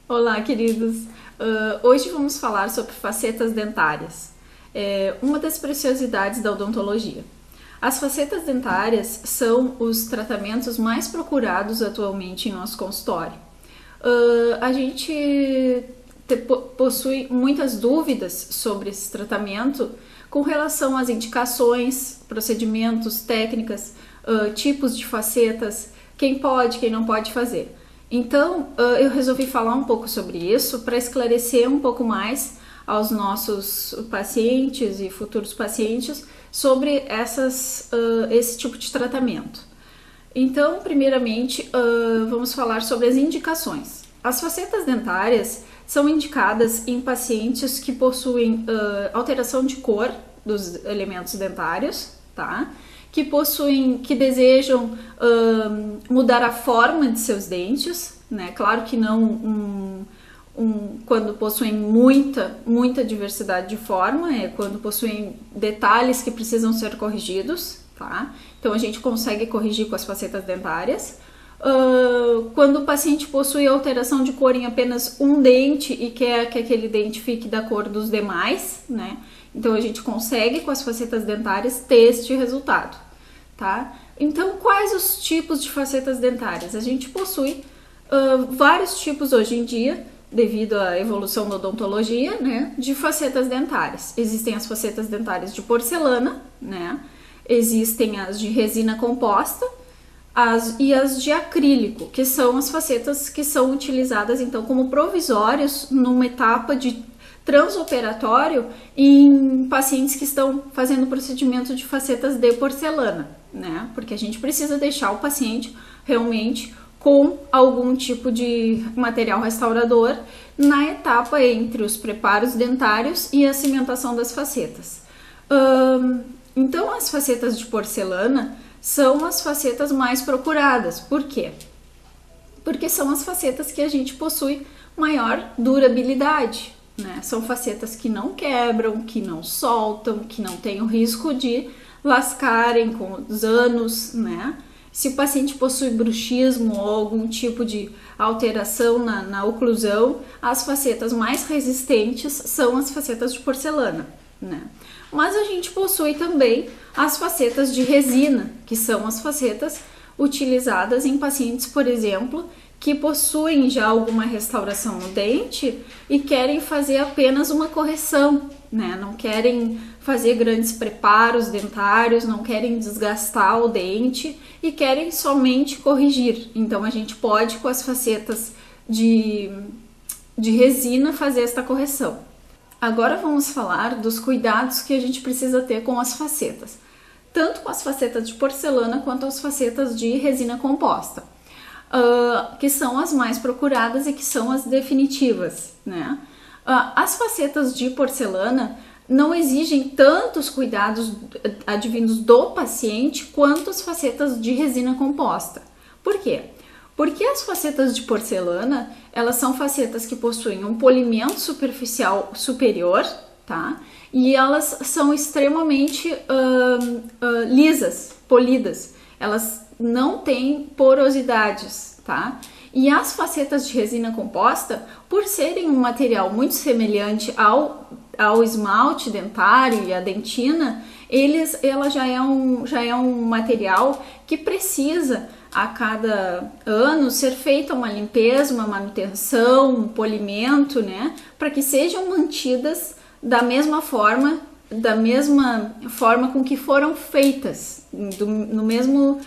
Olá, queridos! Hoje vamos falar sobre facetas dentárias, uma das preciosidades da odontologia. As facetas dentárias são os tratamentos mais procurados atualmente em nosso consultório. A gente possui muitas dúvidas sobre esse tratamento com relação às indicações, procedimentos, técnicas, tipos de facetas, quem pode, quem não pode fazer. Então, eu resolvi falar um pouco sobre isso para esclarecer um pouco mais aos nossos pacientes e futuros pacientes sobre esse tipo de tratamento. Então, primeiramente, vamos falar sobre as indicações. As facetas dentárias são indicadas em pacientes que possuem alteração de cor dos elementos dentários, tá? Que desejam mudar a forma de seus dentes, né? Claro que não quando possuem muita diversidade de forma, quando possuem detalhes que precisam ser corrigidos, tá? Então a gente consegue corrigir com as facetas dentárias. Quando o paciente possui alteração de cor em apenas um dente e quer que aquele dente fique da cor dos demais, né? Então a gente consegue com as facetas dentárias ter este resultado, tá? Então quais os tipos de facetas dentárias? A gente possui vários tipos hoje em dia, devido à evolução da odontologia, né, de facetas dentárias. Existem as facetas dentárias de porcelana, né? Existem as de resina composta e as de acrílico, que são as facetas que são utilizadas então como provisórios numa etapa de transoperatório em pacientes que estão fazendo o procedimento de facetas de porcelana, né? Porque a gente precisa deixar o paciente realmente com algum tipo de material restaurador na etapa entre os preparos dentários e a cimentação das facetas. Então, as facetas de porcelana são as facetas mais procuradas. Por quê? Porque são as facetas que a gente possui maior durabilidade, né? São facetas que não quebram, que não soltam, que não têm o risco de lascarem com os anos, né? Se o paciente possui bruxismo ou algum tipo de alteração na oclusão, as facetas mais resistentes são as facetas de porcelana, né? Mas a gente possui também as facetas de resina, que são as facetas utilizadas em pacientes, por exemplo, que possuem já alguma restauração no dente e querem fazer apenas uma correção, né? Não querem fazer grandes preparos dentários, não querem desgastar o dente e querem somente corrigir. Então a gente pode, com as facetas de resina, fazer esta correção. Agora vamos falar dos cuidados que a gente precisa ter com as facetas, tanto com as facetas de porcelana quanto as facetas de resina composta. Que são as mais procuradas e que são as definitivas, né? As facetas de porcelana não exigem tantos cuidados advindos do paciente quanto as facetas de resina composta. Por quê? Porque as facetas de porcelana, elas são facetas que possuem um polimento superficial superior, tá? E elas são extremamente lisas, polidas. Elas não têm porosidades, tá? E as facetas de resina composta, por serem um material muito semelhante ao esmalte dentário e à dentina, ela já é um material que precisa a cada ano ser feita uma limpeza, uma manutenção, um polimento, né? Para que sejam mantidas da mesma forma com que foram feitas, do mesmo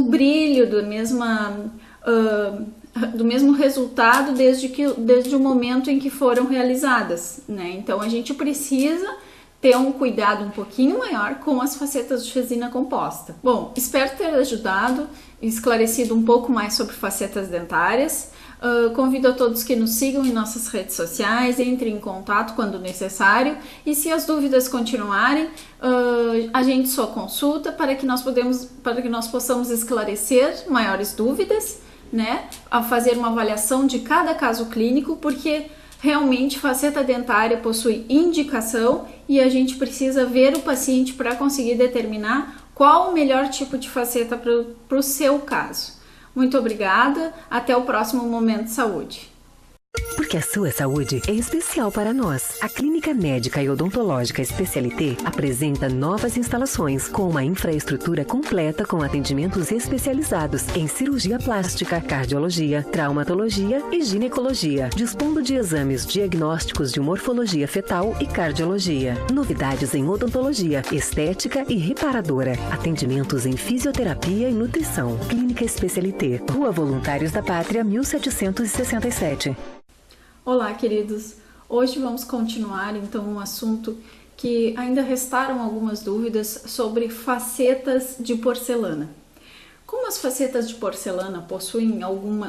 brilho, do mesmo resultado desde o momento em que foram realizadas, né? Então a gente precisa ter um cuidado um pouquinho maior com as facetas de resina composta. Bom, espero ter ajudado e esclarecido um pouco mais sobre facetas dentárias. Convido a todos que nos sigam em nossas redes sociais, entrem em contato quando necessário e se as dúvidas continuarem, agende sua consulta para que nós possamos esclarecer maiores dúvidas, né? A fazer uma avaliação de cada caso clínico, porque realmente faceta dentária possui indicação e a gente precisa ver o paciente para conseguir determinar qual o melhor tipo de faceta para o seu caso. Muito obrigada, até o próximo Momento Saúde. Porque a sua saúde é especial para nós. A Clínica Médica e Odontológica Especialité apresenta novas instalações com uma infraestrutura completa com atendimentos especializados em cirurgia plástica, cardiologia, traumatologia e ginecologia, dispondo de exames diagnósticos de morfologia fetal e cardiologia. Novidades em odontologia, estética e reparadora. Atendimentos em fisioterapia e nutrição. Clínica Especialité, Rua Voluntários da Pátria, 1767. Olá, queridos! Hoje vamos continuar então um assunto que ainda restaram algumas dúvidas sobre facetas de porcelana. Como as facetas de porcelana possuem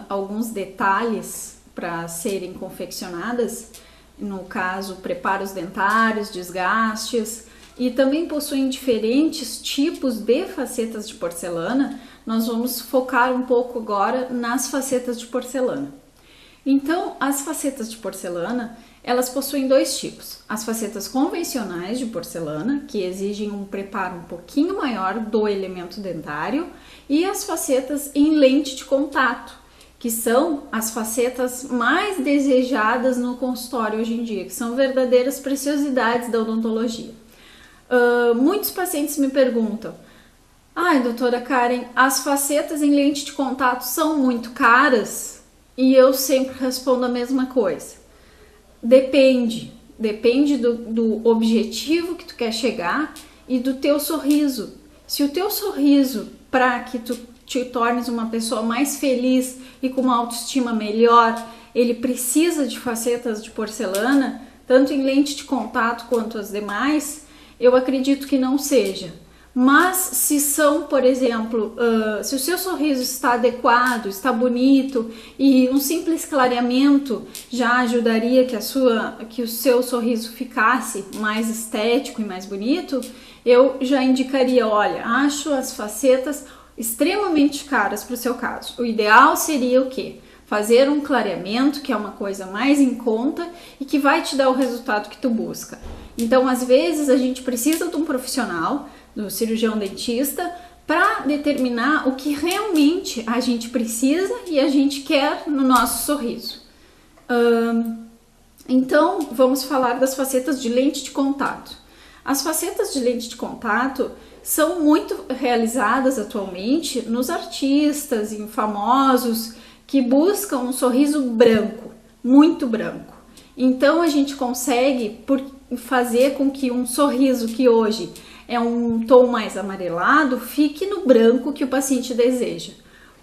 alguns detalhes para serem confeccionadas, no caso preparos dentários, desgastes, e também possuem diferentes tipos de facetas de porcelana, nós vamos focar um pouco agora nas facetas de porcelana. Então, as facetas de porcelana, elas possuem dois tipos. As facetas convencionais de porcelana, que exigem um preparo um pouquinho maior do elemento dentário, e as facetas em lente de contato, que são as facetas mais desejadas no consultório hoje em dia, que são verdadeiras preciosidades da odontologia. Muitos pacientes me perguntam: ai, doutora Karen, as facetas em lente de contato são muito caras? E eu sempre respondo a mesma coisa. Depende do objetivo que tu quer chegar e do teu sorriso. Se o teu sorriso, para que tu te tornes uma pessoa mais feliz e com uma autoestima melhor, ele precisa de facetas de porcelana, tanto em lente de contato quanto as demais, eu acredito que não seja. Mas se são, por exemplo, se o seu sorriso está adequado, está bonito e um simples clareamento já ajudaria que o seu sorriso ficasse mais estético e mais bonito, eu já indicaria, olha, acho as facetas extremamente caras para o seu caso. O ideal seria o quê? Fazer um clareamento, que é uma coisa mais em conta e que vai te dar o resultado que tu busca. Então, às vezes, a gente precisa de um profissional, do cirurgião dentista, para determinar o que realmente a gente precisa e a gente quer no nosso sorriso. Então, vamos falar das facetas de lente de contato. As facetas de lente de contato são muito realizadas atualmente nos artistas e famosos que buscam um sorriso branco, muito branco. Então, a gente consegue fazer com que um sorriso que hoje é um tom mais amarelado, fique no branco que o paciente deseja.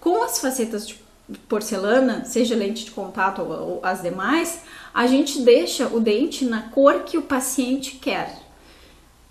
Com as facetas de porcelana, seja lente de contato ou as demais, a gente deixa o dente na cor que o paciente quer.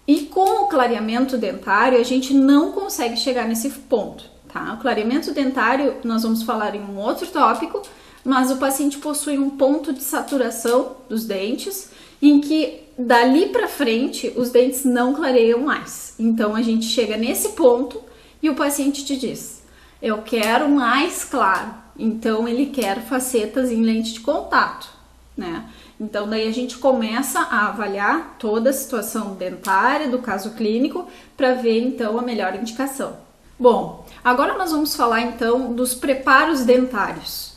E com o clareamento dentário, a gente não consegue chegar nesse ponto, tá? O clareamento dentário, nós vamos falar em um outro tópico, mas o paciente possui um ponto de saturação dos dentes, em que dali para frente os dentes não clareiam mais. Então a gente chega nesse ponto e o paciente te diz: eu quero mais claro. Então ele quer facetas em lente de contato, né? Então daí a gente começa a avaliar toda a situação dentária do caso clínico para ver então a melhor indicação. Bom, agora nós vamos falar então dos preparos dentários.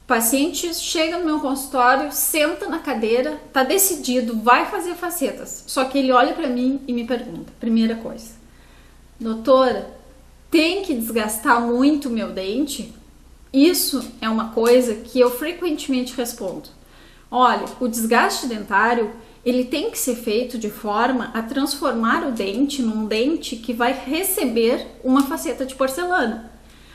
O paciente chega no meu consultório, senta na cadeira, tá decidido, vai fazer facetas. Só que ele olha para mim e me pergunta, primeira coisa: doutora, tem que desgastar muito o meu dente? Isso é uma coisa que eu frequentemente respondo. Olha, o desgaste dentário, ele tem que ser feito de forma a transformar o dente num dente que vai receber uma faceta de porcelana.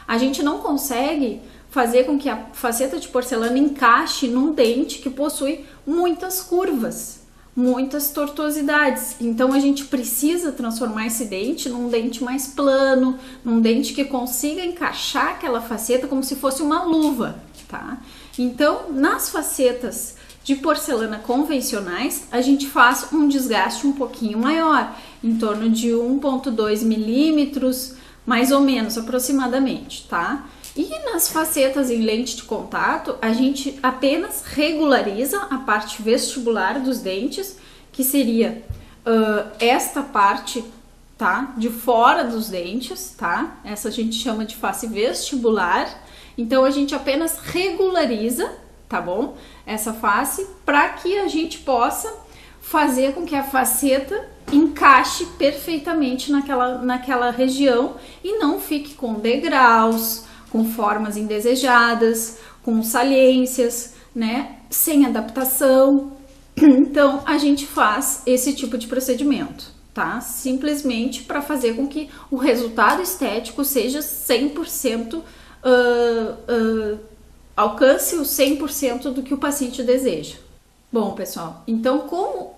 A gente não consegue fazer com que a faceta de porcelana encaixe num dente que possui muitas curvas, muitas tortuosidades. Então a gente precisa transformar esse dente num dente mais plano, num dente que consiga encaixar aquela faceta como se fosse uma luva, tá? Então, nas facetas de porcelana convencionais, a gente faz um desgaste um pouquinho maior, em torno de 1,2 milímetros, mais ou menos, aproximadamente, tá? E nas facetas em lente de contato, a gente apenas regulariza a parte vestibular dos dentes, que seria esta parte, tá? De fora dos dentes, tá? Essa a gente chama de face vestibular. Então a gente apenas regulariza, tá bom? Essa face para que a gente possa fazer com que a faceta encaixe perfeitamente naquela região e não fique com degraus, com formas indesejadas, com saliências, né? Sem adaptação. Então a gente faz esse tipo de procedimento, tá? Simplesmente para fazer com que o resultado estético seja 100%, alcance o 100% do que o paciente deseja. Bom, pessoal, então como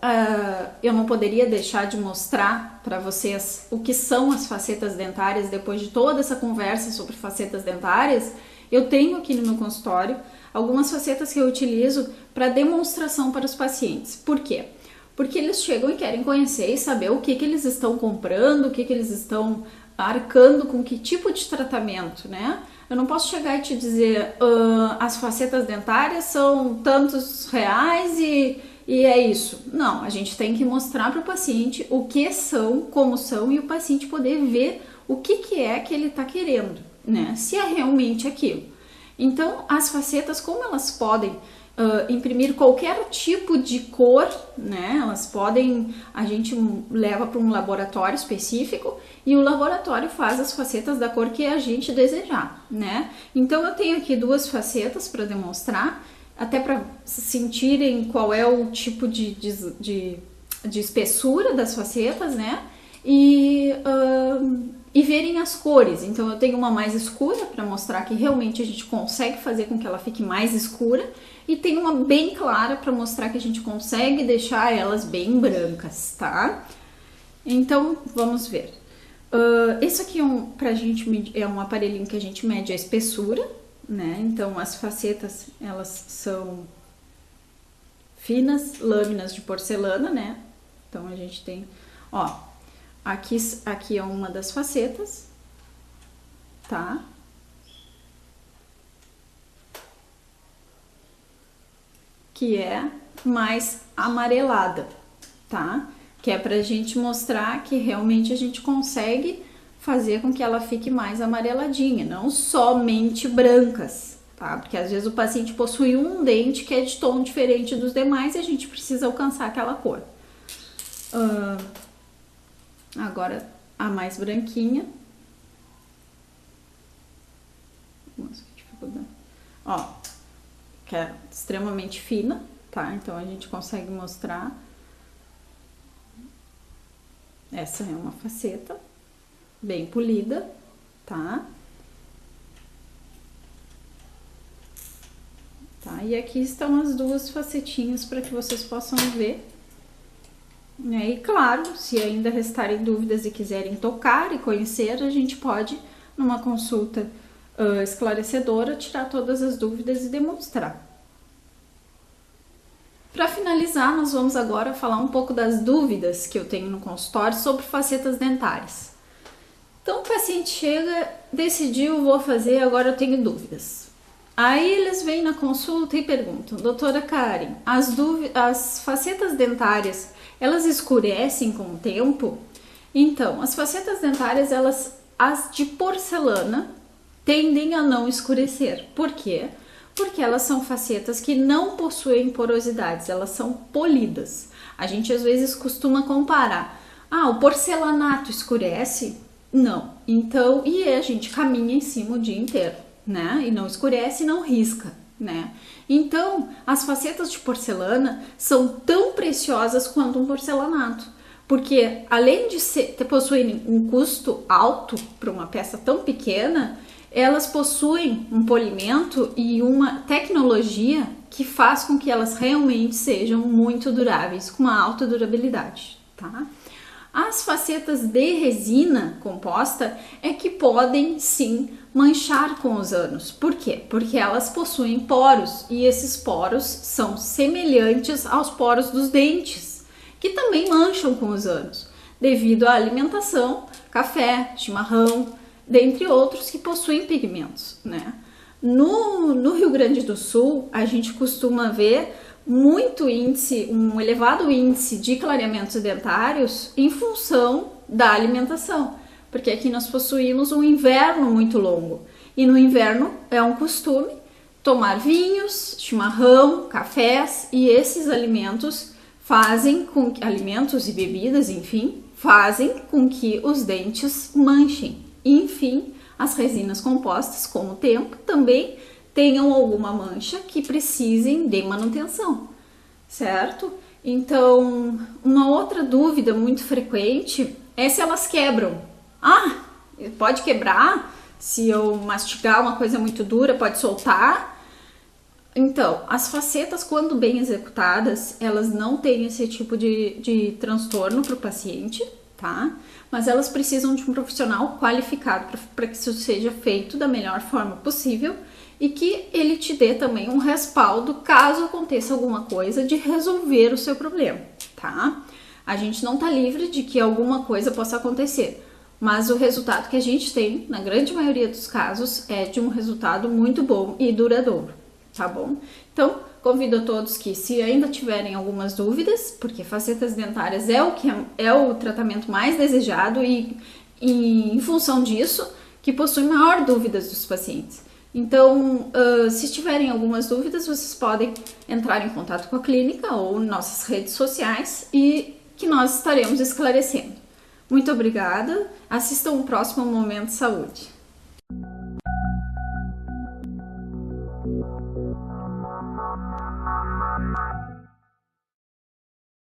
eu não poderia deixar de mostrar para vocês o que são as facetas dentárias depois de toda essa conversa sobre facetas dentárias, eu tenho aqui no meu consultório algumas facetas que eu utilizo para demonstração para os pacientes. Por quê? Porque eles chegam e querem conhecer e saber o que eles estão comprando, o que eles estão arcando com que tipo de tratamento, né? Eu não posso chegar e te dizer as facetas dentárias são tantos reais e é isso. Não, a gente tem que mostrar para o paciente o que são, como são e o paciente poder ver o que é que ele está querendo, né? Se é realmente aquilo. Então, as facetas, como elas podem imprimir qualquer tipo de cor, né? Elas podem, a gente leva para um laboratório específico e o laboratório faz as facetas da cor que a gente desejar, né? Então eu tenho aqui duas facetas para demonstrar, até para sentirem qual é o tipo de espessura das facetas, né? E verem as cores. Então eu tenho uma mais escura para mostrar que realmente a gente consegue fazer com que ela fique mais escura, e tem uma bem clara para mostrar que a gente consegue deixar elas bem brancas, tá? Então vamos ver. Esse aqui pra gente é um aparelhinho que a gente mede a espessura, né? Então as facetas, elas são finas lâminas de porcelana, né? Então a gente tem, ó, aqui é uma das facetas, tá? Que é mais amarelada, tá? Que é pra gente mostrar que realmente a gente consegue fazer com que ela fique mais amareladinha, não somente brancas, tá? Porque às vezes o paciente possui um dente que é de tom diferente dos demais e a gente precisa alcançar aquela cor. Agora a mais branquinha. Nossa, que dificuldade. Ó, que é extremamente fina, tá? Então a gente consegue mostrar. Essa é uma faceta bem polida, tá? Tá? E aqui estão as duas facetinhas para que vocês possam ver. E claro, se ainda restarem dúvidas e quiserem tocar e conhecer, a gente pode, numa consulta esclarecedora, tirar todas as dúvidas e demonstrar. Para finalizar, nós vamos agora falar um pouco das dúvidas que eu tenho no consultório sobre facetas dentárias. Então o paciente chega, decidiu, vou fazer, agora eu tenho dúvidas. Aí eles vêm na consulta e perguntam: doutora Karen, as facetas dentárias, elas escurecem com o tempo? Então, as facetas dentárias, as de porcelana, tendem a não escurecer. Por quê? Porque elas são facetas que não possuem porosidades, elas são polidas. A gente às vezes costuma comparar. O porcelanato escurece? Não. Então, e a gente caminha em cima o dia inteiro, né? E não escurece, não risca, né? Então, as facetas de porcelana são tão preciosas quanto um porcelanato. Porque além de possuírem um custo alto para uma peça tão pequena, elas possuem um polimento e uma tecnologia que faz com que elas realmente sejam muito duráveis, com uma alta durabilidade, tá? As facetas de resina composta é que podem sim manchar com os anos. Por quê? Porque elas possuem poros e esses poros são semelhantes aos poros dos dentes, que também mancham com os anos, devido à alimentação, café, chimarrão, dentre outros que possuem pigmentos, né? No Rio Grande do Sul, a gente costuma ver um elevado índice de clareamentos dentários em função da alimentação, porque aqui nós possuímos um inverno muito longo, e no inverno é um costume tomar vinhos, chimarrão, cafés, e esses alimentos alimentos e bebidas, enfim, fazem com que os dentes manchem. Enfim, as resinas compostas, com o tempo, também tenham alguma mancha que precisem de manutenção, certo? Então, uma outra dúvida muito frequente é se elas quebram. Ah, pode quebrar? Se eu mastigar uma coisa muito dura, pode soltar? Então, as facetas, quando bem executadas, elas não têm esse tipo de transtorno para o paciente, tá? Mas elas precisam de um profissional qualificado para que isso seja feito da melhor forma possível e que ele te dê também um respaldo caso aconteça alguma coisa de resolver o seu problema, tá? A gente não tá livre de que alguma coisa possa acontecer, mas o resultado que a gente tem, na grande maioria dos casos, é de um resultado muito bom e duradouro, tá bom? Então, convido a todos que, se ainda tiverem algumas dúvidas, porque facetas dentárias é o tratamento mais desejado e em função disso, que possui maior dúvidas dos pacientes. Então, se tiverem algumas dúvidas, vocês podem entrar em contato com a clínica ou nossas redes sociais e que nós estaremos esclarecendo. Muito obrigada, assistam o próximo Momento Saúde.